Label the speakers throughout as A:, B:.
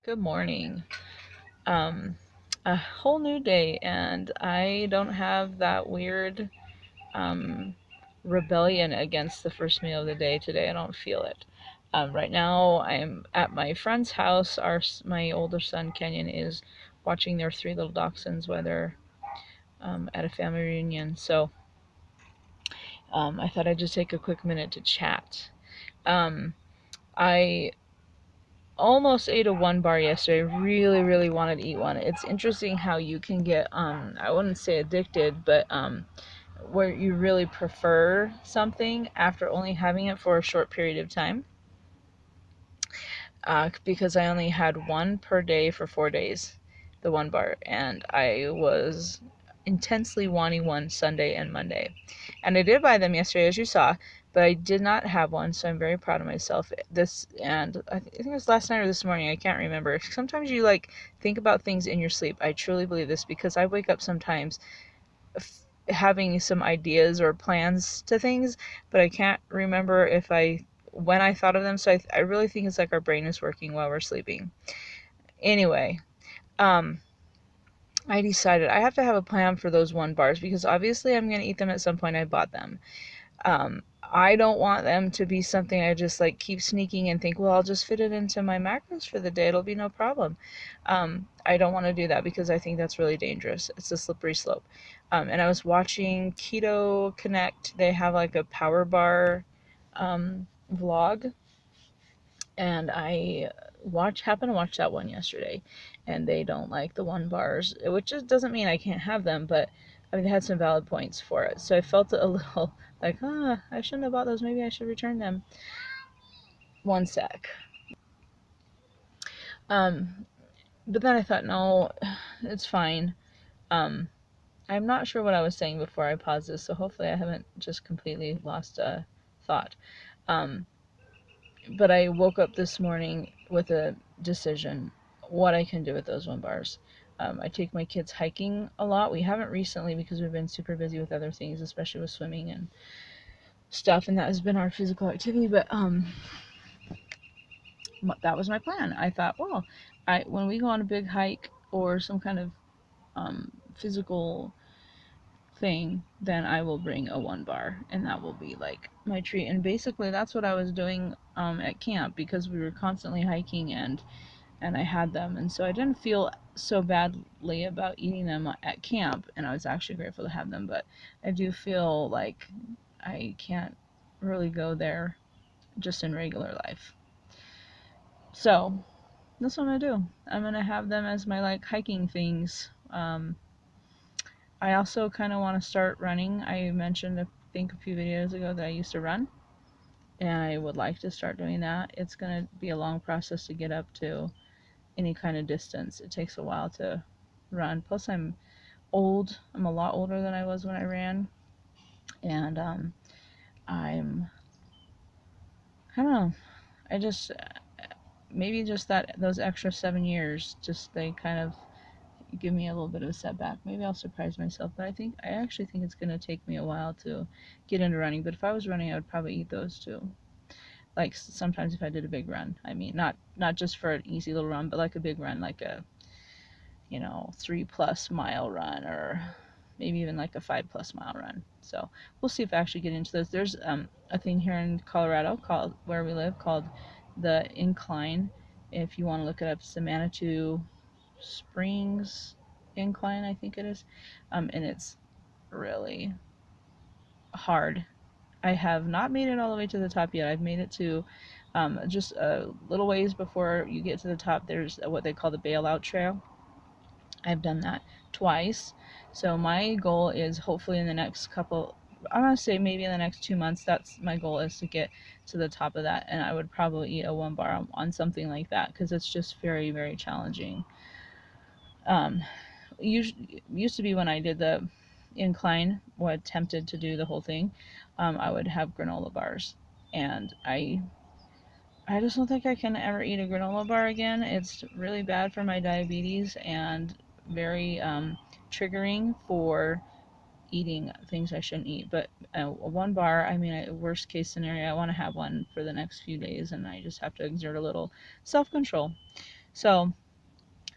A: Good morning. Um, a whole new day, and I don't have that weird um, rebellion against the first meal of the day today. I don't feel it. Right now, I'm at my friend's house. My older son Kenyon is watching their three little dachshunds while they're at a family reunion. So I thought I'd just take a quick minute to chat. Um, I almost ate a one bar yesterday. Really wanted to eat one. It's interesting how you can get I wouldn't say addicted, but where you really prefer something after only having it for a short period of time. Because I only had one per day for 4 days, the one bar, and I was intensely wanting one Sunday and Monday. And I did buy them yesterday, as you saw, but I did not have one, so I'm very proud of myself. I think it was last night or this morning, I can't remember. Sometimes you like think about things in your sleep. I truly believe this because I wake up sometimes having some ideas or plans to things, but I can't remember if I when I thought of them. So I really think it's like our brain is working while we're sleeping. Anyway, um, I decided I have to have a plan for those one bars because obviously I'm going to eat them at some point. I bought them. I don't want them to be something I just like keep sneaking and think, well, I'll just fit it into my macros for the day. It'll be no problem. I don't want to do that because I think that's really dangerous. It's a slippery slope. And I was watching Keto Connect. They have like a power bar vlog, and I happened to watch that one yesterday, and they don't like the one bars, which just doesn't mean I can't have them, but I mean they had some valid points for it. So I felt a little like, I shouldn't have bought those. Maybe I should return them. One sec. Um, but then I thought, no, it's fine. Um, I'm not sure what I was saying before I paused this, so hopefully I haven't just completely lost a thought. Um, but I woke up this morning with a decision what I can do with those one bars. I take my kids hiking a lot. We haven't recently because we've been super busy with other things, especially with swimming and stuff, and that has been our physical activity. But that was my plan. I thought, well, when we go on a big hike or some kind of physical thing, then I will bring a one bar, and that will be like my treat. And basically, that's what I was doing at camp because we were constantly hiking, and I had them, and so I didn't feel so badly about eating them at camp, and I was actually grateful to have them. But I do feel like I can't really go there just in regular life. So that's what I'm gonna do. I'm gonna have them as my like hiking things. I also kind of want to start running. I mentioned, I think, a few videos ago that I used to run, and I would like to start doing that. It's going to be a long process to get up to any kind of distance. It takes a while to run. Plus, I'm old. I'm a lot older than I was when I ran, and I don't know. I just maybe just that those extra 7 years, just they kind of give me a little bit of a setback. Maybe I'll surprise myself, but I actually think it's going to take me a while to get into running. But if I was running, I would probably eat those too. Like sometimes if I did a big run, I mean, not just for an easy little run, but like a big run, like a 3+ mile run, or maybe even like a 5+ mile run. So we'll see if I actually get into those. There's a thing here in Colorado called where we live called the Incline. If you want to look it up, it's the Manitou Springs Incline, I think it is, and it's really hard. I have not made it all the way to the top yet. I've made it to just a little ways before you get to the top. There's what they call the bailout trail. I've done that twice. So my goal is hopefully in the next couple, I'm going to say maybe in the next 2 months, that's my goal, is to get to the top of that. And I would probably eat a one bar on something like that because it's just very challenging. Um, used to be when I did the incline, or attempted to do the whole thing, I would have granola bars, and I just don't think I can ever eat a granola bar again. It's really bad for my diabetes and very triggering for eating things I shouldn't eat. But one bar, I mean, worst case scenario, I want to have one for the next few days, and I just have to exert a little self control. So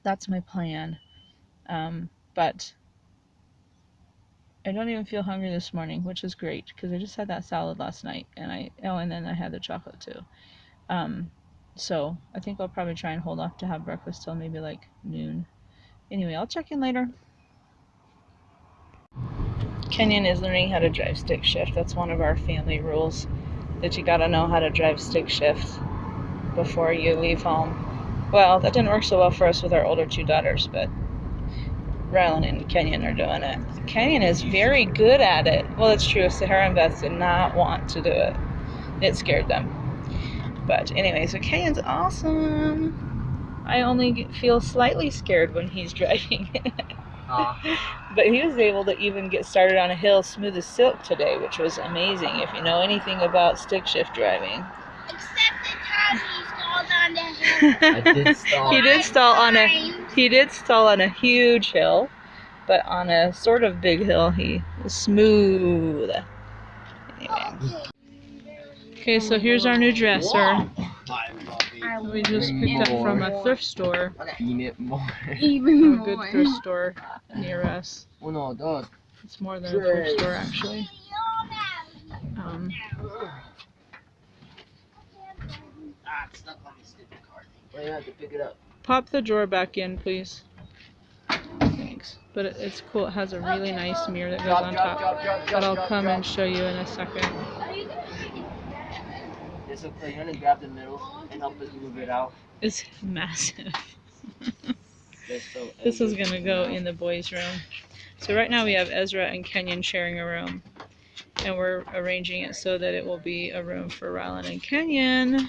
A: that's my plan. But I don't even feel hungry this morning, which is great because I just had that salad last night, and then I had the chocolate too. So I think I'll probably try and hold off to have breakfast till maybe like noon. Anyway, I'll check in later. Kenyon is learning how to drive stick shift. That's one of our family rules, that you gotta know how to drive stick shift before you leave home. Well, that didn't work so well for us with our older 2 daughters, but Rylan and Kenyon are doing it. Kenyon is very good at it. Well, it's true. Sahara and Beth did not want to do it. It scared them. But anyway, so Kenyon's awesome. I only feel slightly scared when he's driving. But he was able to even get started on a hill smooth as silk today, which was amazing if you know anything about stick shift driving.
B: Except the time he stalled on the hill.
C: I did stall.
A: He did stall on a huge hill, but on a sort of big hill he was smooth. Anyway. Okay, so here's our new dresser. We just picked up from a thrift store.
B: Even
A: A good thrift store near us.
C: Oh no, dog.
A: It's more than a thrift store, actually.
C: It's stuck on the stupid card. Well, you have to pick it up.
A: Pop the drawer back in, please. Thanks. But it's cool. It has a really nice mirror that goes on top. But I'll come and show you in a second.
C: It's okay. You're gonna grab the middle and help us move it out.
A: It's massive.
C: So
A: This is gonna go in the boys' room. So right now we have Ezra and Kenyon sharing a room, and we're arranging it so that it will be a room for Rylan and Kenyon.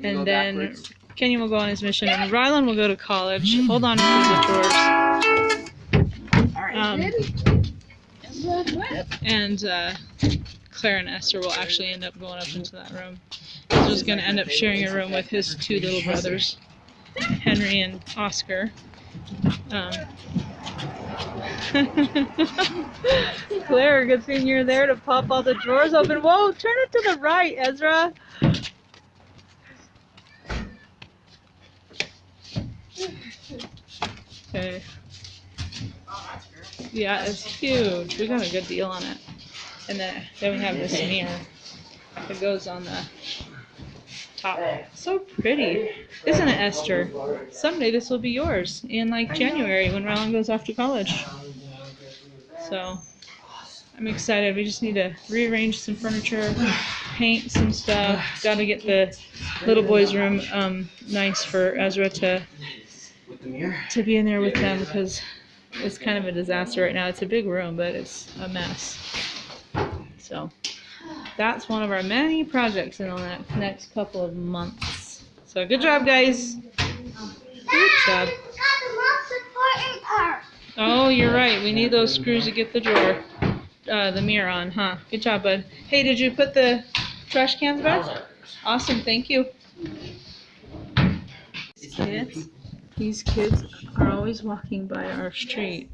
A: And then Kenyon will go on his mission, and Rylan will go to college. Hold on to the drawers. And Claire and Esther will actually end up going up into that room. Ezra's going to end up sharing a room with his 2 little brothers, Henry and Oscar. Claire, good thing you're there to pop all the drawers open. Whoa, turn it to the right, Ezra. Okay. Yeah, it's huge. We got a good deal on it. And then we have this mirror that goes on the top. So pretty. Isn't it, Esther? Someday this will be yours in like January when Rylan goes off to college. So I'm excited. We just need to rearrange some furniture, paint some stuff. Got to get the little boys' room nice for Ezra to be in there with them, because it's kind of a disaster right now. It's a big room, but it's a mess. So that's one of our many projects in the next couple of months. So good job, guys. Good job. Oh, you're right. We need those screws to get the drawer, the mirror on, huh? Good job, bud. Hey, did you put the trash cans back? Awesome, thank you. These kids are always walking by our street,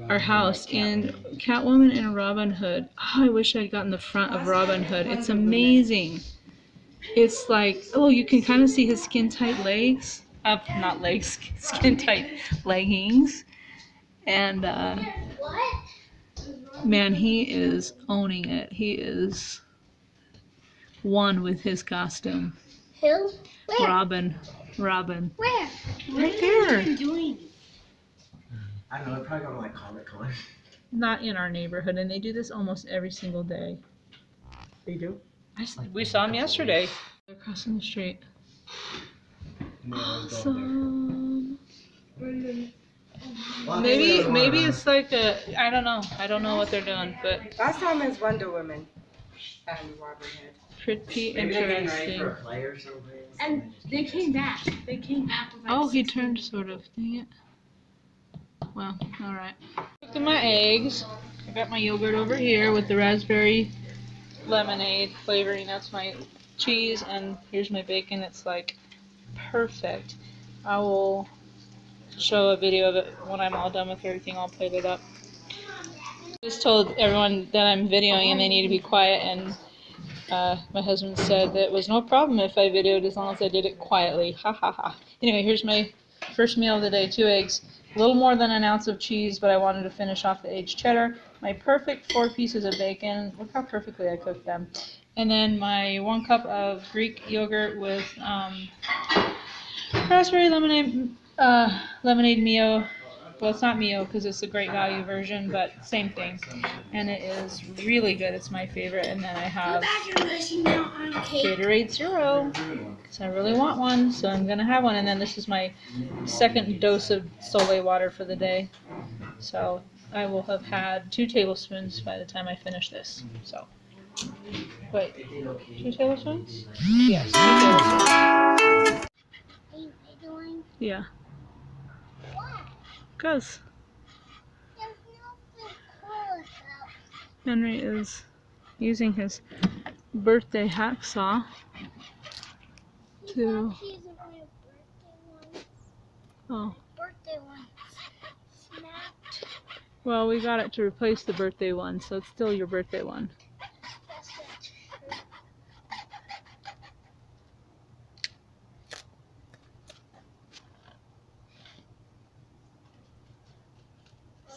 A: our house, and Catwoman and Robin Hood. Oh, I wish I'd gotten the front of Robin Hood. It's amazing. It's like, oh, you can kind of see his skin-tight legs. Not legs, skin-tight leggings. And, man, he is owning it. He is one with his costume.
B: Who? Where?
A: Robin.
B: Where?
A: Right there.
B: What are you doing?
C: I don't know. They're probably going to like Comic-Con.
A: Not in our neighborhood, and they do this almost every single day.
C: They do?
A: We saw him yesterday. They're crossing the street. Awesome. Maybe it's like I don't know. I don't know what they're doing, but
D: Last time is Wonder Woman and Robin Hood.
A: pretty
C: Maybe they're getting ready
A: interesting.
C: for a play or something.
B: And they came back. They came back with like
A: Oh, he
B: 16
A: turned sort of. Dang it. Well, alright. Look at my eggs. I got my yogurt over here with the raspberry lemonade flavoring. That's my cheese, and here's my bacon. It's like perfect. I will show a video of it when I'm all done with everything. I'll plate it up. I just told everyone that I'm videoing and they need to be quiet, and My husband said that it was no problem if I videoed as long as I did it quietly. Ha ha ha. Anyway, here's my first meal of the day. 2 eggs, a little more than an ounce of cheese, but I wanted to finish off the aged cheddar. My perfect 4 pieces of bacon. Look how perfectly I cooked them. And then my 1 cup of Greek yogurt with raspberry lemonade Mio. Well, it's not Mio because it's the Great Value version, but same thing. And it is really good. It's my favorite. And then I have Gatorade Zero because I really want one, so I'm gonna have one. And then this is my second dose of Soleil water for the day. So I will have had 2 tablespoons by the time I finish this. So, wait, 2 tablespoons? Yes, 2 tablespoons. Yeah. Because Henry is using his birthday hacksaw to. Oh.
B: Birthday one snapped.
A: Well, we got it to replace the birthday one, so it's still your birthday one.
B: That's not true.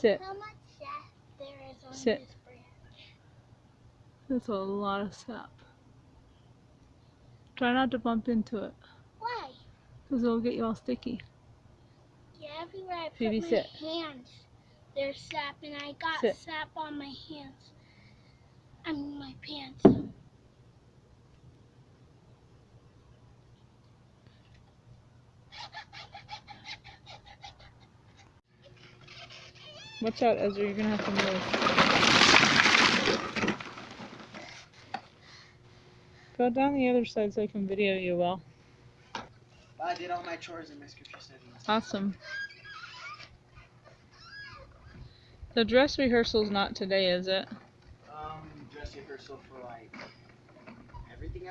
A: Sit.
B: How much sap there is on
A: Sit.
B: this branch?
A: That's a lot of sap. Try not to bump into it,
B: Why?
A: because it'll get you all sticky.
B: Yeah, everywhere I put
A: Phoebe,
B: my
A: sit.
B: hands, there's sap, and I got
A: Sit.
B: sap on my hands. I mean, my pants.
A: Watch out, Ezra, you're gonna have to move. Go down the other side so I can video you well.
C: I did all my chores in my scripture study.
A: Awesome. The dress rehearsal's not today, is it?
C: Dress rehearsal for like everything?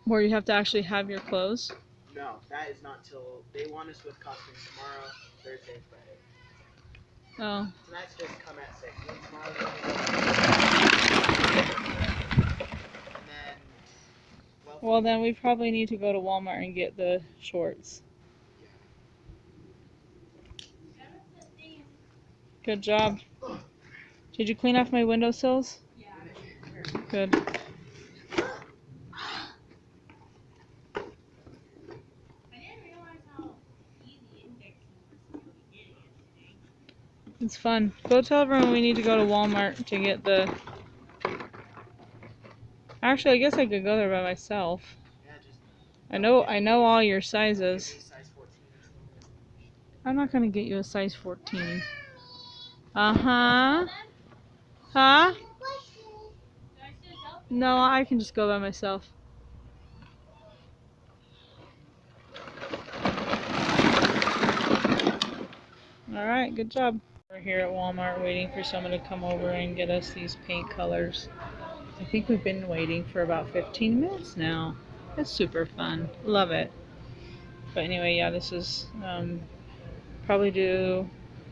A: Where you have to actually have your clothes?
C: No, that is not till they want us with costumes tomorrow, Thursday, and Friday.
A: Oh.
C: Tonight's just come at 6. And tomorrow we're gonna go. And then
A: Well, then we probably need to go to Walmart and get the shorts. Good job. Did you clean off my windowsills?
B: Yeah.
A: Good.
B: I didn't realize how easy indexing was until we did it yesterday.
A: It's fun. Go tell everyone we need to go to Walmart to get the... Actually, I guess I could go there by myself.
C: Yeah, just
A: I know all your sizes.
C: size 14.
A: I'm not gonna get you a size 14. Uh-huh. Huh? No, I can just go by myself. Alright, good job. We're here at Walmart waiting for someone to come over and get us these paint colors. I think we've been waiting for about 15 minutes now. It's super fun. Love it. But anyway, yeah, this is probably do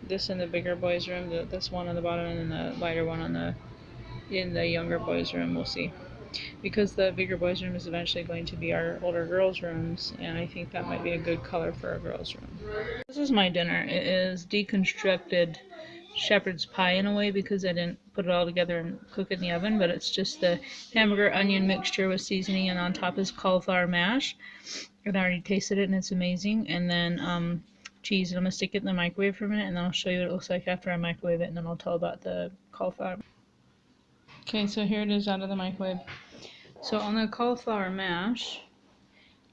A: this in the bigger boys' room, this one on the bottom, and then the lighter one in the younger boys' room. We'll see. Because the bigger boys' room is eventually going to be our older girls' rooms, and I think that might be a good color for a girls' room. This is my dinner. It is deconstructed shepherd's pie in a way because I didn't put it all together and cook it in the oven, but it's just the hamburger onion mixture with seasoning, and on top is cauliflower mash. And I already tasted it and it's amazing. And then cheese, and I'm gonna stick it in the microwave for a minute, and then I'll show you what it looks like after I microwave it, and then I'll tell about the cauliflower. Okay, so here it is out of the microwave. So on the cauliflower mash,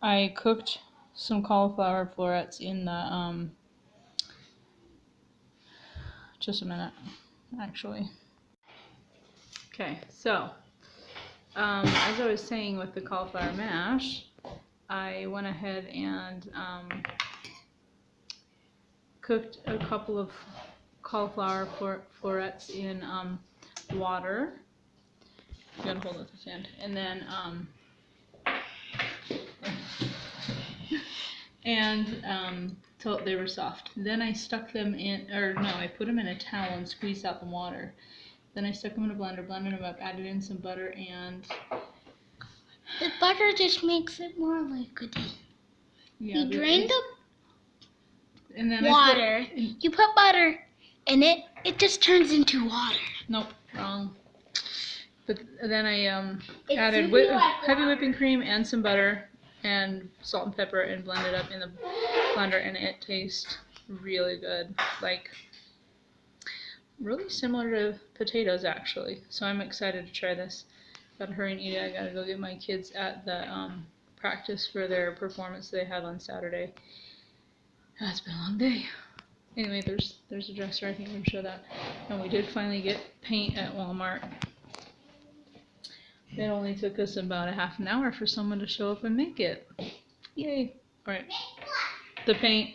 A: I cooked some cauliflower florets in the just a minute, actually. Okay, so as I was saying with the cauliflower mash, I went ahead and cooked a couple of cauliflower florets in water. You gotta hold it with your hand. And then till they were soft. Then I stuck them in, or no, I put them in a towel and squeezed out the water. Then I stuck them in a blender, blended them up, added in some butter and
B: The butter just makes it more liquidy.
A: yeah.
B: You drain the
A: and then
B: water. You put butter in it. It just turns into water.
A: Nope, wrong. But then I
B: It's
A: added
B: super like
A: heavy
B: water.
A: whipping cream and some butter and salt and pepper and blended up in the blender, and it tastes really good. Like really similar to potatoes actually. So I'm excited to try this. Gotta hurry and eat it. I gotta go get my kids at the practice for their performance they have on Saturday. It's been a long day. Anyway, there's a dresser. I think I'm gonna show that. And we did finally get paint at Walmart. It only took us about a half an hour for someone to show up and make it. Yay! All right. The paint.